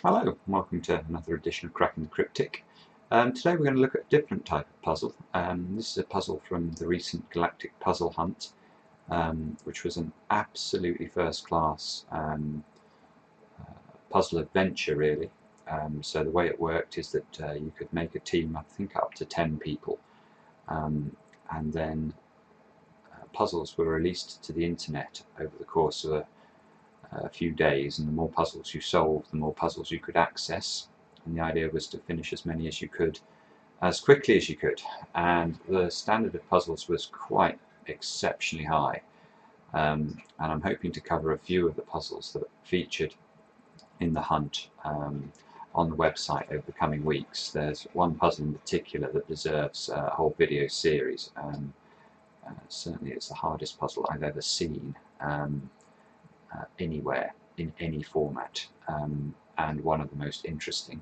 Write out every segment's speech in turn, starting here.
Hello, and welcome to another edition of Cracking the Cryptic. Today we're going to look at a different type of puzzle. This is a puzzle from the recent Galactic Puzzle Hunt, which was an absolutely first-class puzzle adventure, really. So the way it worked is that you could make a team, I think, up to 10 people, and then puzzles were released to the internet over the course of a few days, and the more puzzles you solved, the more puzzles you could access, and the idea was to finish as many as you could as quickly as you could, and the standard of puzzles was quite exceptionally high, and I'm hoping to cover a few of the puzzles that featured in the hunt on the website over the coming weeks. There's one puzzle in particular that deserves a whole video series. Certainly it's the hardest puzzle I've ever seen anywhere in any format, and one of the most interesting.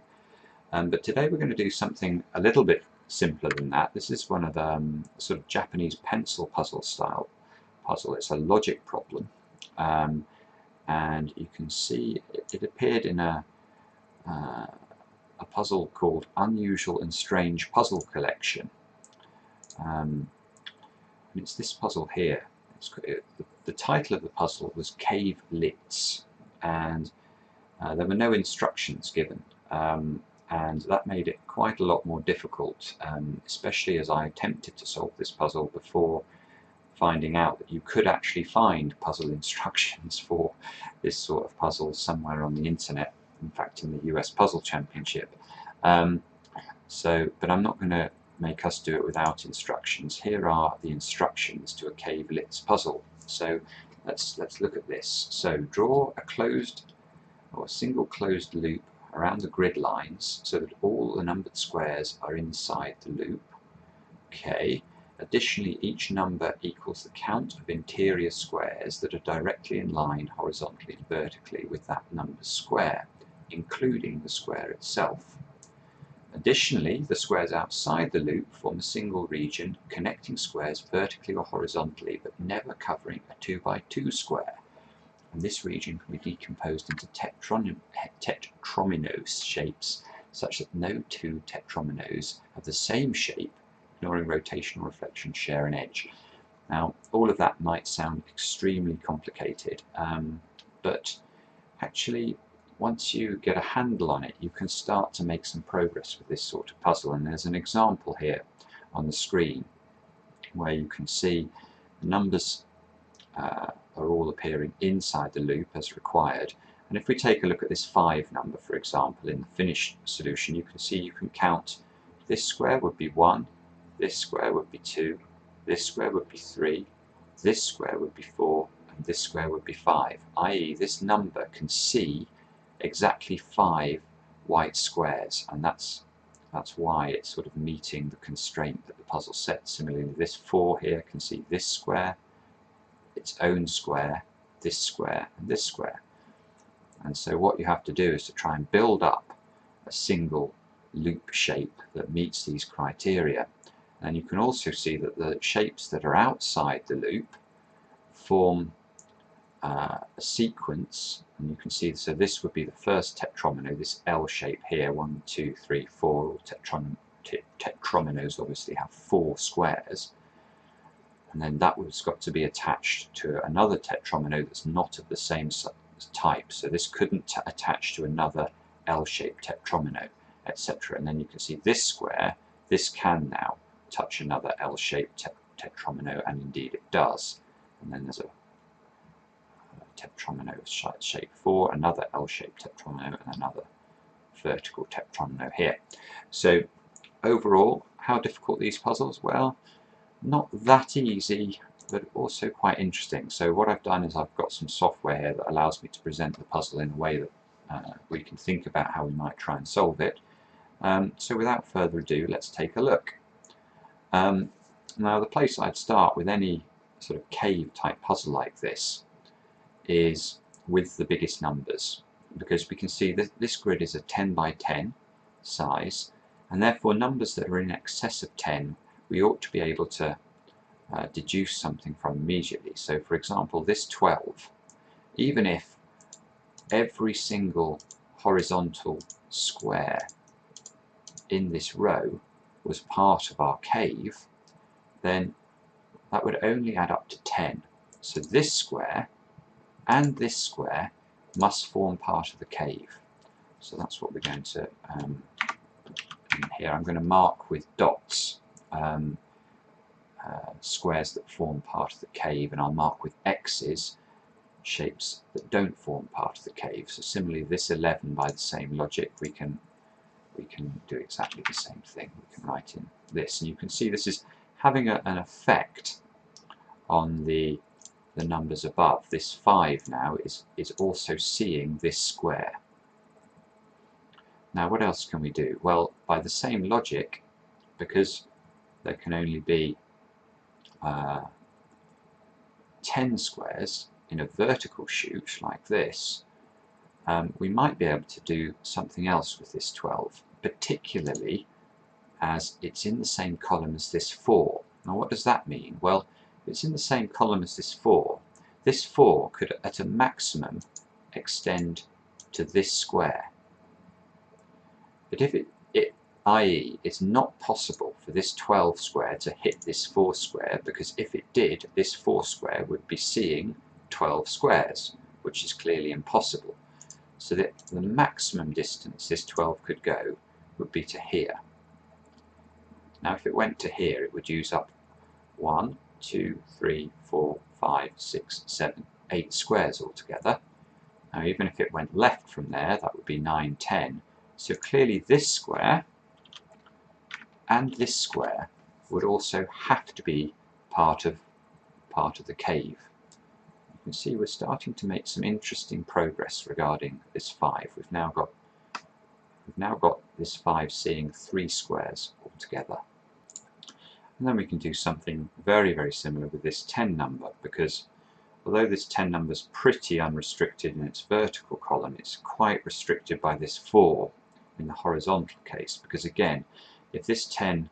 But today we're going to do something a little bit simpler than that. This is one of the sort of Japanese pencil puzzle style puzzle. It's a logic problem, and you can see it appeared in a puzzle called Unusual and Strange Puzzle Collection. And it's this puzzle here. The title of the puzzle was Cave LITS, and there were no instructions given, and that made it quite a lot more difficult, especially as I attempted to solve this puzzle before finding out that you could actually find puzzle instructions for this sort of puzzle somewhere on the internet, in fact in the US Puzzle Championship. But I'm not going to make us do it without instructions. Here are the instructions to a Cave LITS puzzle. So let's look at this. So draw a closed or a single closed loop around the grid lines so that all the numbered squares are inside the loop. Okay. Additionally, each number equals the count of interior squares that are directly in line horizontally and vertically with that number's square, including the square itself. Additionally, the squares outside the loop form a single region connecting squares vertically or horizontally, but never covering a 2 by 2 square. And this region can be decomposed into tetrominoes shapes, such that no two tetrominoes have the same shape, ignoring rotation, reflection, share, and edge. Now, all of that might sound extremely complicated, but actually, once you get a handle on it, you can start to make some progress with this sort of puzzle. And there's an example here on the screen where you can see the numbers are all appearing inside the loop as required. And if we take a look at this 5 number, for example, in the finished solution, you can see you can count this square would be 1, this square would be 2, this square would be 3, this square would be 4, and this square would be 5, i.e. this number can see exactly 5 white squares, and that's why it's sort of meeting the constraint that the puzzle sets. Similarly, this 4 here can see this square, its own square, this square, and this square. And so what you have to do is to try and build up a single loop shape that meets these criteria. And you can also see that the shapes that are outside the loop form a sequence, and you can see, so this would be the first tetromino, this L shape here, 1, 2, 3, 4, all tetrominoes obviously have 4 squares, and then that was got to be attached to another tetromino that's not of the same type, so this couldn't attach to another L-shaped tetromino, etc. And then you can see this square, this can now touch another L-shaped tetromino, and indeed it does. And then there's a tetromino shape 4, another L-shaped tetromino, and another vertical tetromino here. So overall, how difficult these puzzles? Well, not that easy, but also quite interesting. So what I've done is I've got some software here that allows me to present the puzzle in a way that we can think about how we might try and solve it. So without further ado, let's take a look. Now, the place I'd start with any sort of cave type puzzle like this is with the biggest numbers, because we can see that this grid is a 10 by 10 size, and therefore numbers that are in excess of 10 we ought to be able to deduce something from immediately. So for example, this 12, even if every single horizontal square in this row was part of our cave, then that would only add up to 10. So this square and this square must form part of the cave. So that's what we're going to here. I'm going to mark with dots squares that form part of the cave, and I'll mark with X's shapes that don't form part of the cave. So similarly, this 11, by the same logic, we can do exactly the same thing. We can write in this, and you can see this is having an effect on the numbers above. This 5 now is also seeing this square. Now what else can we do? Well, by the same logic, because there can only be 10 squares in a vertical chute like this, we might be able to do something else with this 12, particularly as it's in the same column as this 4. Now what does that mean? Well, if it's in the same column as this 4 could at a maximum extend to this square. But if i.e. it's not possible for this 12 square to hit this 4 square, because if it did, this 4 square would be seeing 12 squares, which is clearly impossible. So that the maximum distance this 12 could go would be to here. Now if it went to here, it would use up 1, 2, 3, 4, 5, 6, 7, 8 squares altogether. Now even if it went left from there, that would be 9, 10. So clearly this square and this square would also have to be part of the cave. You can see we're starting to make some interesting progress regarding this 5. We've now got this 5 seeing 3 squares altogether. And then we can do something very, very similar with this 10 number, because although this 10 number is pretty unrestricted in its vertical column, it's quite restricted by this 4 in the horizontal case, because again, if this 10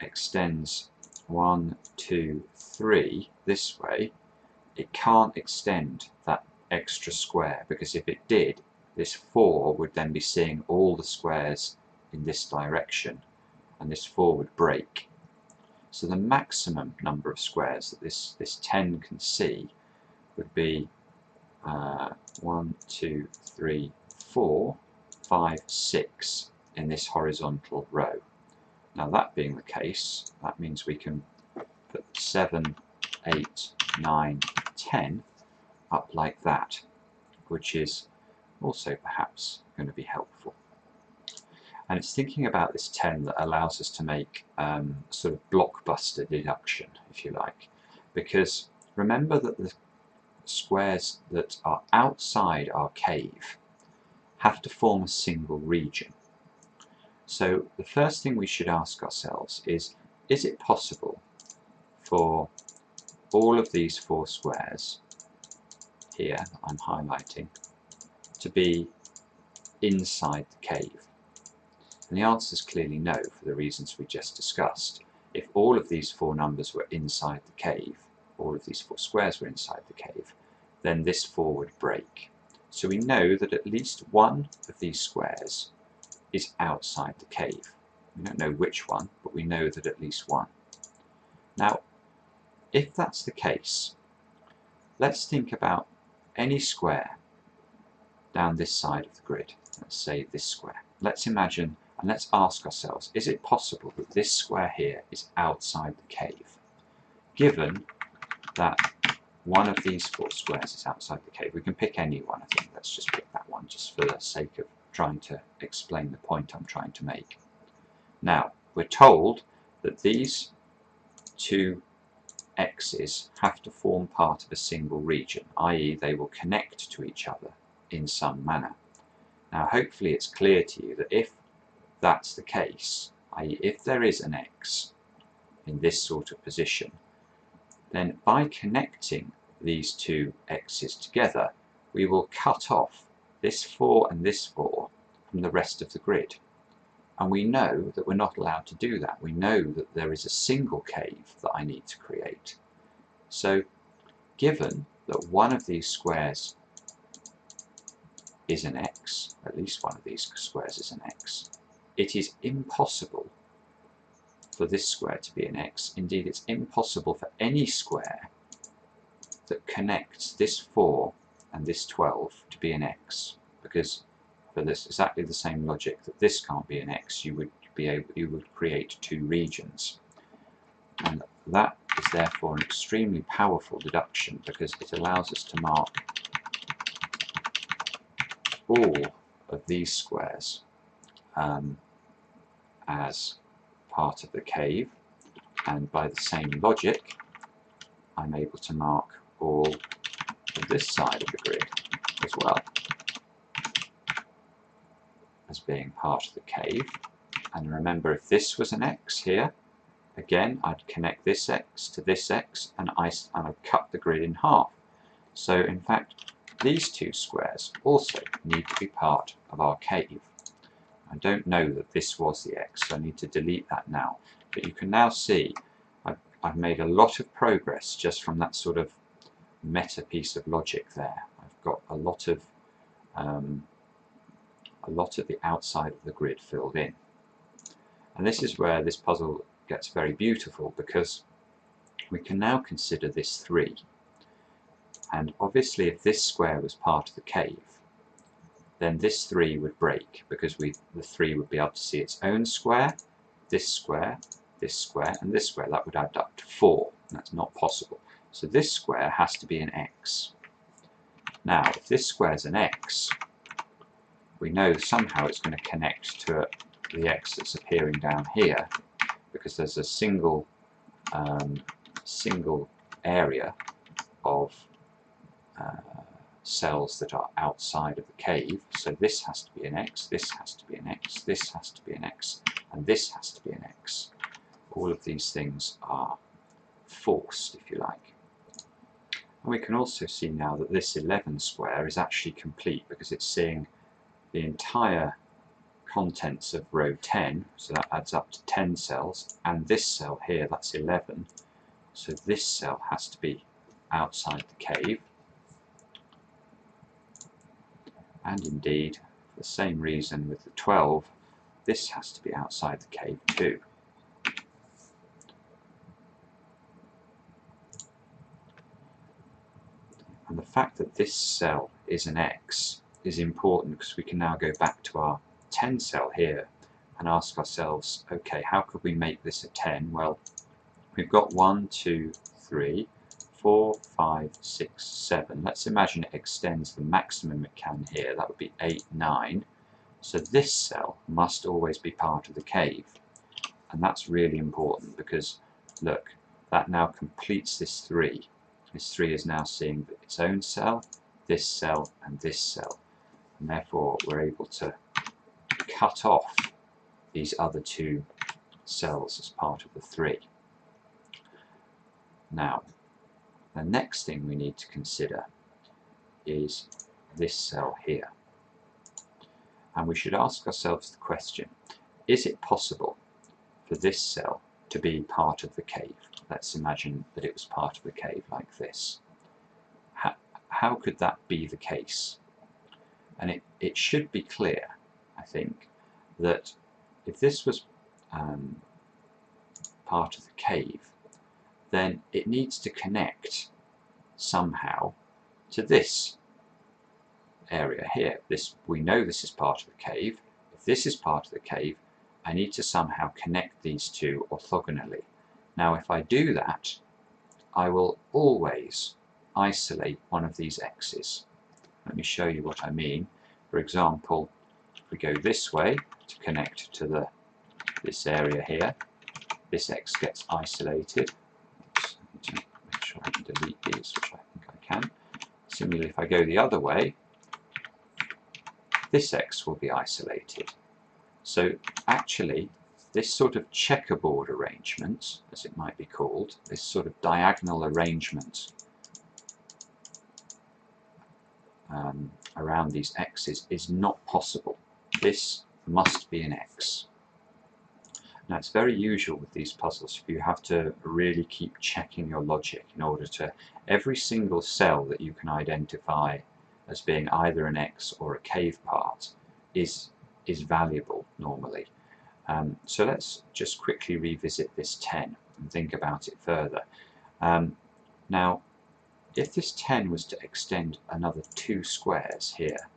extends 1, 2, 3 this way, it can't extend that extra square, because if it did, this 4 would then be seeing all the squares in this direction, and this 4 would break. So the maximum number of squares that this 10 can see would be 1, 2, 3, 4, 5, 6 in this horizontal row. Now that being the case, that means we can put 7, 8, 9, 10 up like that, which is also perhaps going to be helpful. And it's thinking about this 10 that allows us to make sort of blockbuster deduction, if you like, because remember that the squares that are outside our cave have to form a single region. So the first thing we should ask ourselves is it possible for all of these 4 squares here that I'm highlighting to be inside the cave? And the answer is clearly no, for the reasons we just discussed. If all of these 4 numbers were inside the cave, all of these 4 squares were inside the cave, then this 4 would break. So we know that at least one of these squares is outside the cave. We don't know which one, but we know that at least one. Now, if that's the case, let's think about any square down this side of the grid. Let's say this square. Let's imagine and let's ask ourselves, is it possible that this square here is outside the cave? Given that one of these 4 squares is outside the cave, we can pick any one, I think. Let's just pick that one, just for the sake of trying to explain the point I'm trying to make. Now, we're told that these 2 x's have to form part of a single region, i.e. they will connect to each other in some manner. Now, hopefully it's clear to you that if that's the case, i.e. if there is an x in this sort of position, then by connecting these 2 x's together, we will cut off this 4 and this 4 from the rest of the grid. And we know that we're not allowed to do that. We know that there is a single cave that I need to create. So given that one of these squares is an X, at least one of these squares is an X, it is impossible for this square to be an X. Indeed, it's impossible for any square that connects this 4 and this 12 to be an X, because for this exactly the same logic that this can't be an X, you would create two regions. And that is therefore an extremely powerful deduction, because it allows us to mark all of these squares as part of the cave, and by the same logic I'm able to mark all of this side of the grid as well as being part of the cave. And remember, if this was an X here, again I'd connect this X to this X and I'd cut the grid in half. So in fact these two squares also need to be part of our cave. I don't know that this was the X, so I need to delete that now. But you can now see I've made a lot of progress just from that sort of meta piece of logic there. I've got a lot of the outside of the grid filled in. And this is where this puzzle gets very beautiful, because we can now consider this 3. And obviously if this square was part of the cave, then this 3 would break, because the 3 would be able to see its own square, this square, this square, and this square. That would add up to 4. That's not possible. So this square has to be an X. Now, if this square is an X, we know somehow it's going to connect to the X that's appearing down here, because there's a single area of cells that are outside of the cave. So this has to be an X, this has to be an X, this has to be an X, and this has to be an X. All of these things are forced, if you like. And we can also see now that this 11 square is actually complete, because it's seeing the entire contents of row 10, so that adds up to 10 cells, and this cell here, that's 11, so this cell has to be outside the cave. And indeed, for the same reason with the 12, this has to be outside the cave too. And the fact that this cell is an X is important, because we can now go back to our 10 cell here and ask ourselves, okay, how could we make this a 10? Well, we've got 1, 2, 3, 4, 5, 6, 7. Let's imagine it extends the maximum it can here. That would be 8, 9. So this cell must always be part of the cave. And that's really important, because look, that now completes this 3. This 3 is now seeing its own cell, this cell, and this cell. And therefore we're able to cut off these other 2 cells as part of the 3. Now, the next thing we need to consider is this cell here. And we should ask ourselves the question, is it possible for this cell to be part of the cave? Let's imagine that it was part of the cave like this. How could that be the case? And it should be clear, I think, that if this was part of the cave, then it needs to connect somehow to this area here. We know this is part of the cave. If this is part of the cave, I need to somehow connect these two orthogonally. Now, if I do that, I will always isolate one of these x's. Let me show you what I mean. For example, if we go this way to connect to this area here, this x gets isolated. Oops, I need to make sure I can delete these, which I think I can. Similarly, if I go the other way, this x will be isolated. So actually, this sort of checkerboard arrangement, as it might be called, this sort of diagonal arrangement around these x's is not possible. This must be an x. Now, it's very usual with these puzzles. You have to really keep checking your logic in order to, every single cell that you can identify as being either an X or a cave part is valuable normally. So let's just quickly revisit this 10 and think about it further. Now, if this 10 was to extend another 2 squares here,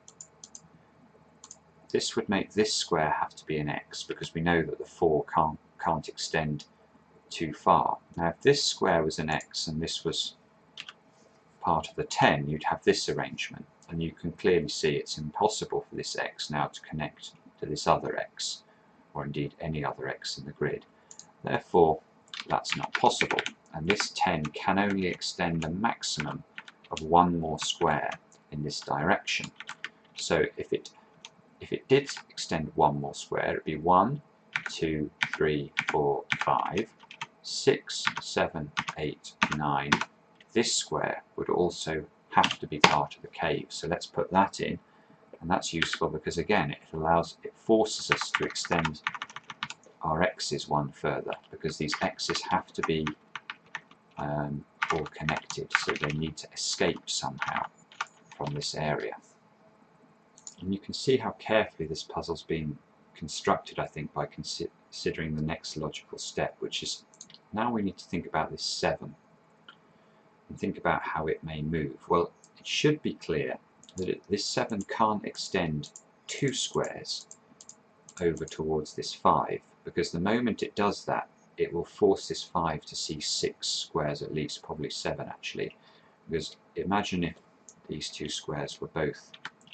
this would make this square have to be an X, because we know that the 4 can't extend too far. Now, if this square was an X and this was part of the 10, you'd have this arrangement, and you can clearly see it's impossible for this X now to connect to this other X, or indeed any other X in the grid. Therefore, that's not possible, and this 10 can only extend a maximum of 1 more square in this direction. So if it did extend 1 more square, it'd be 1, 2, 3, 4, 5, 6, 7, 8, 9. This square would also have to be part of the cave. So let's put that in, and that's useful because again it forces us to extend our x's 1 further, because these x's have to be all connected, so they need to escape somehow from this area. And you can see how carefully this puzzle's been constructed, I think, by considering the next logical step, which is now we need to think about this 7 and think about how it may move. Well, it should be clear that this 7 can't extend 2 squares over towards this 5, because the moment it does that, it will force this 5 to see 6 squares at least, probably 7 actually, because imagine if these 2 squares were both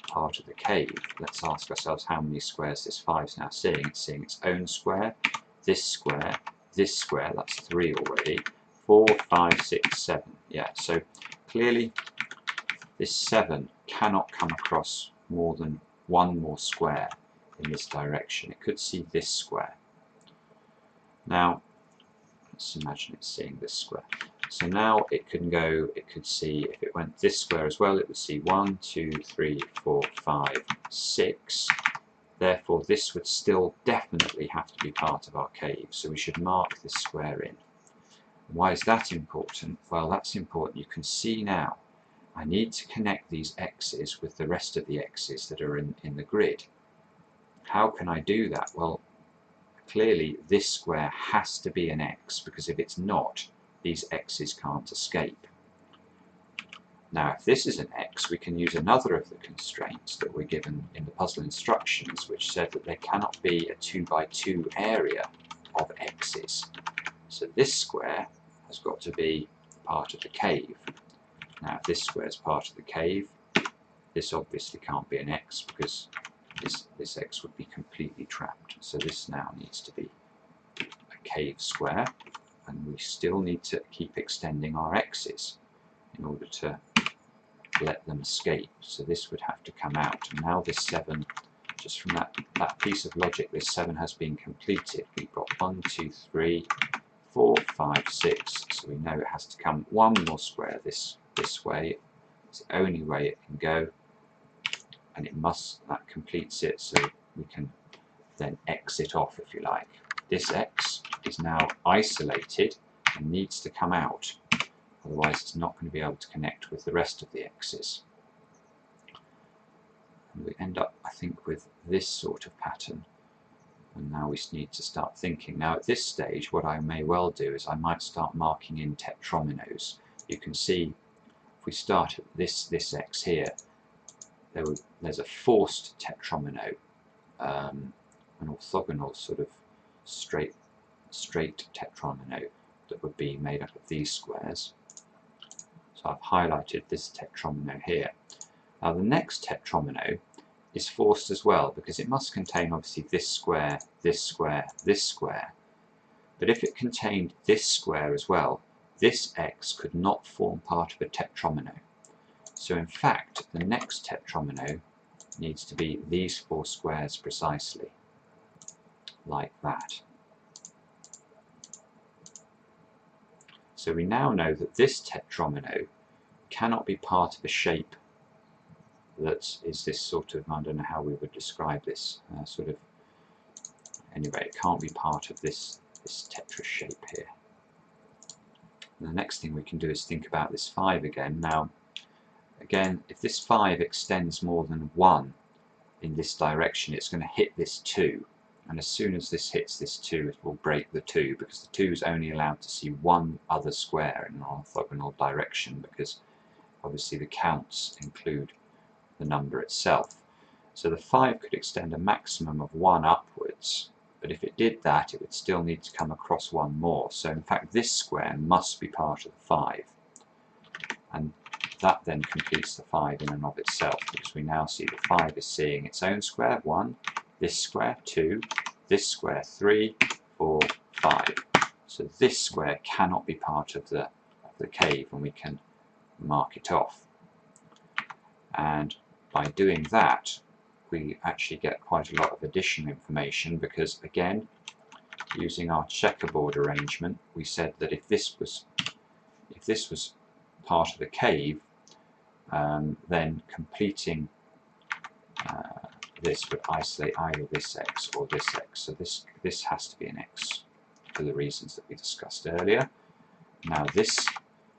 part of the cave. Let's ask ourselves how many squares this 5 is now seeing. It's seeing its own square, this square, that's 3 already, 4, 5, 6, 7. Yeah, so clearly this 7 cannot come across more than 1 more square in this direction. It could see this square. Now, let's imagine it's seeing this square. So now it could see, if it went this square as well, it would see 1, 2, 3, 4, 5, 6. Therefore, this would still definitely have to be part of our cave, so we should mark this square in. Why is that important? Well, that's important. You can see now I need to connect these x's with the rest of the x's that are in the grid. How can I do that? Well, clearly this square has to be an X, because if it's not, these X's can't escape. Now, if this is an X, we can use another of the constraints that were given in the puzzle instructions, which said that there cannot be a 2 by 2 area of X's. So this square has got to be part of the cave. Now, if this square is part of the cave, this obviously can't be an X, because this X would be completely trapped. So this now needs to be a cave square, and we still need to keep extending our X's in order to let them escape. So this would have to come out. And now this 7, just from that piece of logic, this 7 has been completed. We've got 1, 2, 3, 4, 5, 6. So we know it has to come 1 more square this way. It's the only way it can go. And that completes it, so we can then exit off, if you like. This X is now isolated and needs to come out, otherwise it's not going to be able to connect with the rest of the X's. And we end up, I think, with this sort of pattern, and now we need to start thinking. Now at this stage, what I may well do is I might start marking in tetrominos. You can see, if we start at this X here, there's a forced tetromino, an orthogonal sort of straight tetromino that would be made up of these squares. So I've highlighted this tetromino here. Now the next tetromino is forced as well, because it must contain obviously this square, this square, this square. But if it contained this square as well, this X could not form part of a tetromino. So in fact, the next tetromino needs to be these 4 squares precisely, like that. So we now know that this tetromino cannot be part of a shape that is this sort of, I don't know how we would describe this, anyway, it can't be part of this tetra shape here. And the next thing we can do is think about this 5 again. Now, again, if this 5 extends more than 1 in this direction, it's going to hit this 2. And as soon as this hits this 2, it will break the 2, because the 2 is only allowed to see one other square in an orthogonal direction, because obviously the counts include the number itself. So the 5 could extend a maximum of 1 upwards, but if it did that, it would still need to come across 1 more. So in fact, this square must be part of the 5. And that then completes the 5 in and of itself, because we now see the 5 is seeing its own square, 1, this square, 2, this square, 3, 4, 5. So this square cannot be part of the cave, and we can mark it off. And by doing that, we actually get quite a lot of additional information, because again, using our checkerboard arrangement, we said that if this was part of the cave, then completing this would isolate either this x or this x. So this has to be an x for the reasons that we discussed earlier. Now this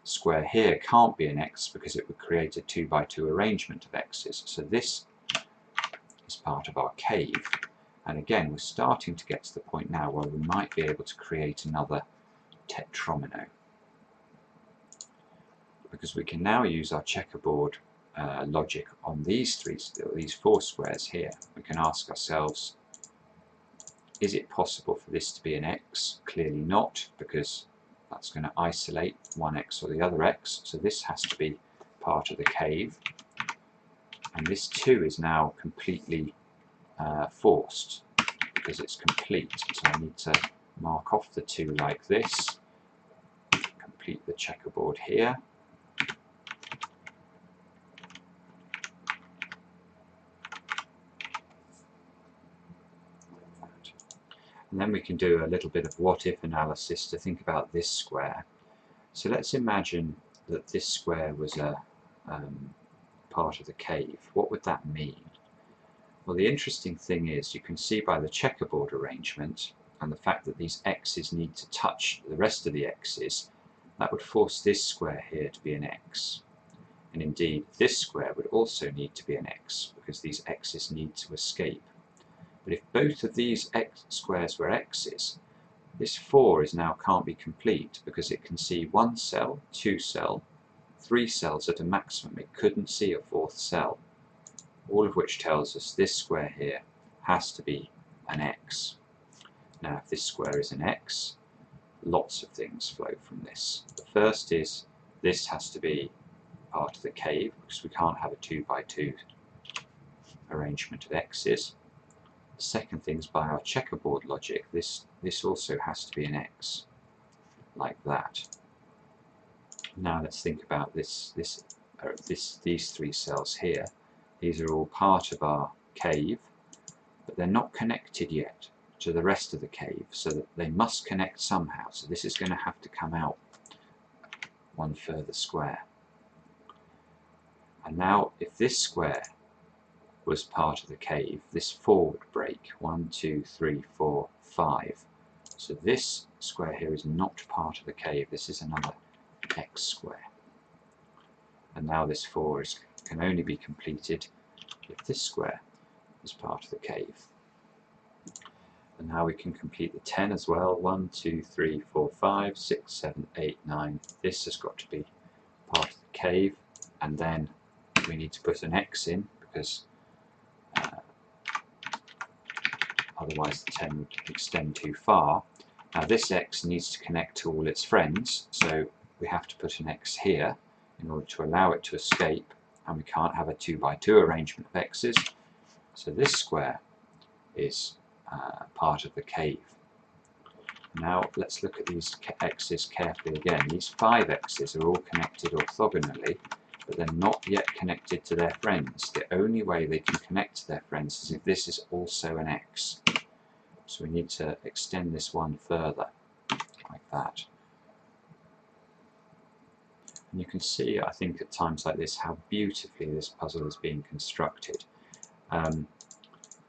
square here can't be an x because it would create a 2 by 2 arrangement of x's. So this is part of our cave. And again, we're starting to get to the point now where we might be able to create another tetromino, because we can now use our checkerboard logic on these 4 squares here. We can ask ourselves, is it possible for this to be an x? Clearly not, because that's going to isolate one x or the other x. So this has to be part of the cave. And this 2 is now completely forced, because it's complete. So I need to mark off the 2 like this, complete the checkerboard here. And then we can do a little bit of what-if analysis to think about this square. So let's imagine that this square was a part of the cave. What would that mean? Well, the interesting thing is, you can see by the checkerboard arrangement and the fact that these x's need to touch the rest of the x's, that would force this square here to be an x. And indeed, this square would also need to be an x, because these x's need to escape. But if both of these x squares were x's, this 4 now can't be complete, because it can see 1 cell, 2 cell, 3 cells at a maximum. It couldn't see a 4th cell. All of which tells us this square here has to be an x. Now, if this square is an x, lots of things flow from this. The first is this has to be part of the cave, because we can't have a 2 by 2 arrangement of x's. The second thing is, by our checkerboard logic, this also has to be an x, like that. Now let's think about these 3 cells here. These are all part of our cave, but they're not connected yet to the rest of the cave, so that they must connect somehow. So this is going to have to come out one further square. And now, if this square was part of the cave, this 4 would break. 1, 2, 3, 4, 5. So this square here is not part of the cave. This is another x square. And now this 4 can only be completed if this square is part of the cave. And now we can complete the 10 as well. 1, 2, 3, 4, 5, 6, 7, 8, 9. This has got to be part of the cave. And then we need to put an x in, because otherwise the 10 would extend too far. Now this x needs to connect to all its friends, so we have to put an x here in order to allow it to escape, and we can't have a 2 by 2 arrangement of x's, so this square is part of the cave. Now let's look at these x's carefully again. These 5 x's are all connected orthogonally, but they're not yet connected to their friends. The only way they can connect to their friends is if this is also an x. So we need to extend this one further, like that. And you can see, I think, at times like this, how beautifully this puzzle is being constructed.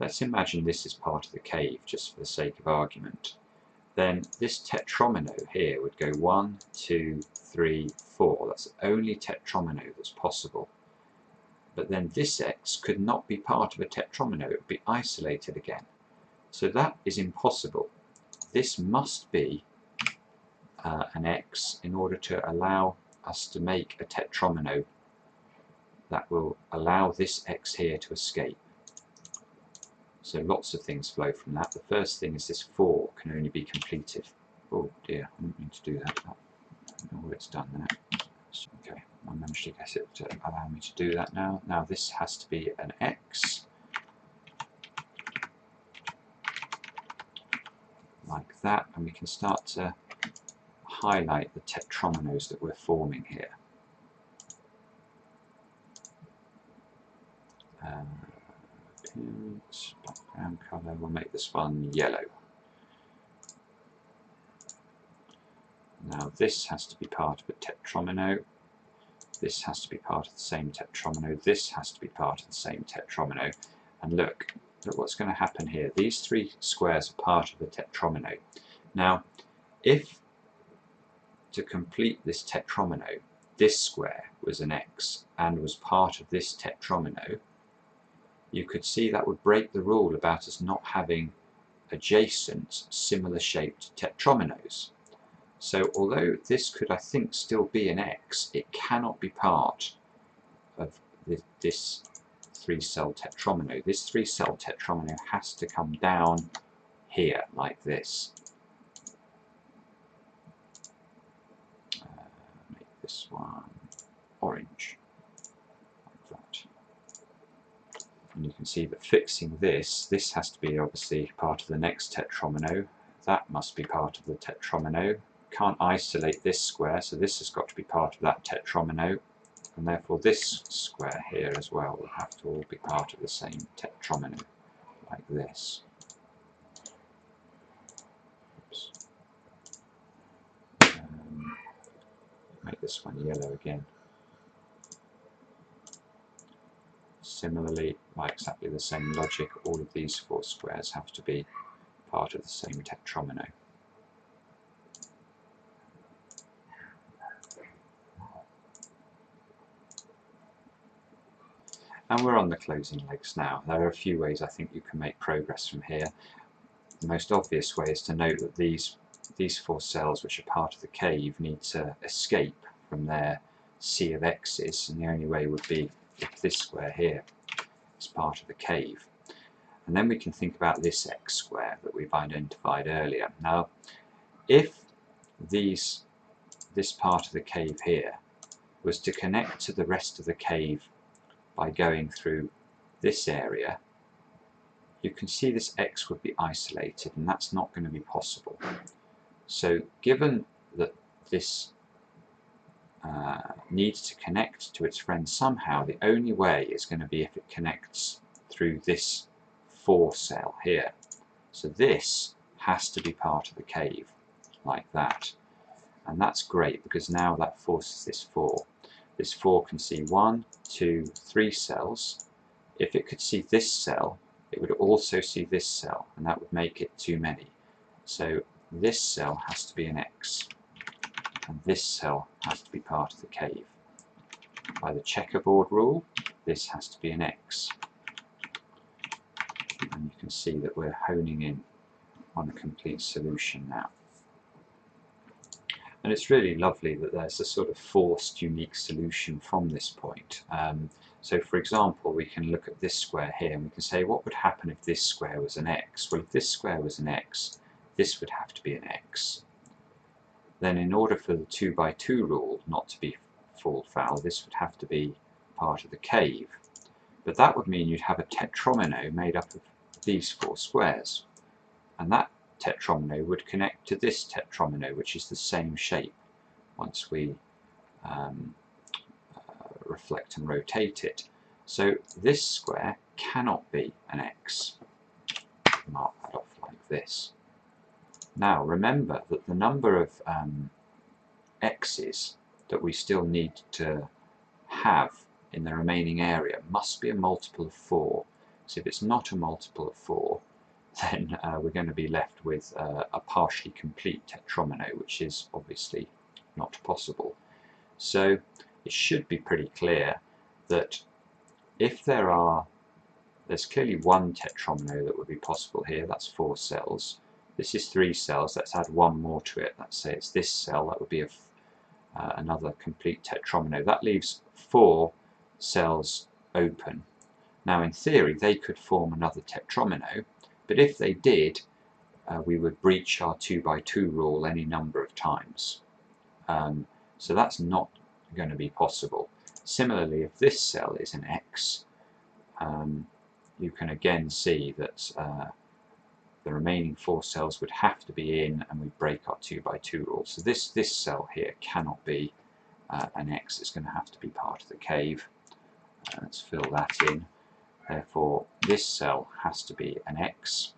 Let's imagine this is part of the cave, just for the sake of argument. Then this tetromino here would go 1, 2, 3, 4. That's the only tetromino that's possible. but then this x could not be part of a tetromino, it would be isolated again. So that is impossible. This must be an x in order to allow us to make a tetromino that will allow this x here to escape. So lots of things flow from that. The first thing is this 4 can only be completed. Oh dear, I didn't mean to do that. I don't know what it's done now. Okay, I managed to get it to allow me to do that now. Now this has to be an x, like that, and we can start to highlight the tetrominos that we're forming here. Appearance, background colour, we'll make this one yellow. Now this has to be part of a tetromino, this has to be part of the same tetromino, this has to be part of the same tetromino, and look what's going to happen here. These 3 squares are part of the tetromino. Now if to complete this tetromino this square was an x and was part of this tetromino, you could see that would break the rule about us not having adjacent similar shaped tetrominos. So although this could, I think, still be an x, it cannot be part of this 3-cell tetromino. This 3-cell tetromino has to come down here like this. Make this one orange, like that. And you can see that fixing this has to be obviously part of the next tetromino. That must be part of the tetromino. Can't isolate this square, so this has got to be part of that tetromino, and therefore this square here as well will have to all be part of the same tetromino, like this. Oops. Make this one yellow again. Similarly, by exactly the same logic, all of these 4 squares have to be part of the same tetromino. And we're on the closing legs now. There are a few ways I think you can make progress from here. The most obvious way is to note that these 4 cells which are part of the cave need to escape from their sea of x's, and the only way would be if this square here is part of the cave. And then we can think about this x square that we've identified earlier. Now if this part of the cave here was to connect to the rest of the cave by going through this area, you can see this x would be isolated, and that's not going to be possible. So given that this needs to connect to its friend somehow, the only way is going to be if it connects through this 4 cell here. So this has to be part of the cave, like that. And that's great, because now that forces this 4. This 4 can see 1, 2, 3 cells. If it could see this cell, it would also see this cell, and that would make it too many. So this cell has to be an x, and this cell has to be part of the cave. By the checkerboard rule, this has to be an x. And you can see that we're honing in on a complete solution now. And it's really lovely that there's a sort of forced unique solution from this point. So for example, we can look at this square here and we can say, what would happen if this square was an x? Well, if this square was an x, this would have to be an x. Then in order for the 2 by 2 rule not to be fall foul, this would have to be part of the cave. But that would mean you'd have a tetromino made up of these 4 squares. And that tetromino would connect to this tetromino, which is the same shape once we reflect and rotate it. So this square cannot be an x. Mark that off like this. Now remember that the number of x's that we still need to have in the remaining area must be a multiple of 4. So if it's not a multiple of 4, then we're going to be left with a partially complete tetromino, which is obviously not possible. So it should be pretty clear that if there's clearly one tetromino that would be possible here, that's 4 cells. This is 3 cells, let's add one more to it. Let's say it's this cell, that would be another complete tetromino. That leaves 4 cells open. Now in theory they could form another tetromino, but if they did, we would breach our 2x2 rule any number of times. So that's not going to be possible. Similarly, if this cell is an X, you can again see that the remaining 4 cells would have to be in, and we break our 2x2 rule. So this cell here cannot be an X, it's going to have to be part of the cave. Let's fill that in. Therefore this cell has to be an X,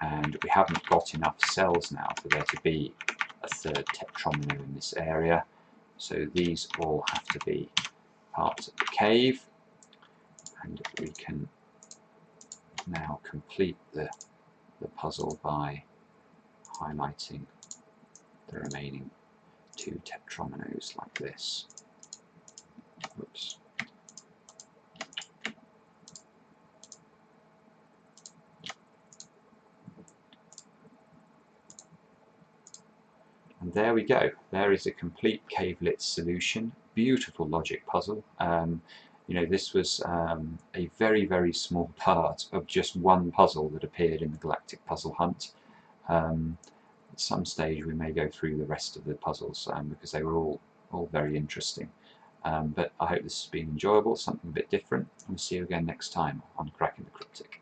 and we haven't got enough cells now for there to be a 3rd tetromino in this area, so these all have to be parts of the cave, and we can now complete the puzzle by highlighting the remaining 2 tetrominos like this. Oops. And there we go. There is a complete cave LITS solution. Beautiful logic puzzle. You know, this was a very, very small part of just one puzzle that appeared in the Galactic Puzzle Hunt. At some stage we may go through the rest of the puzzles because they were all very interesting. But I hope this has been enjoyable, something a bit different, and we'll see you again next time on Cracking the Cryptic.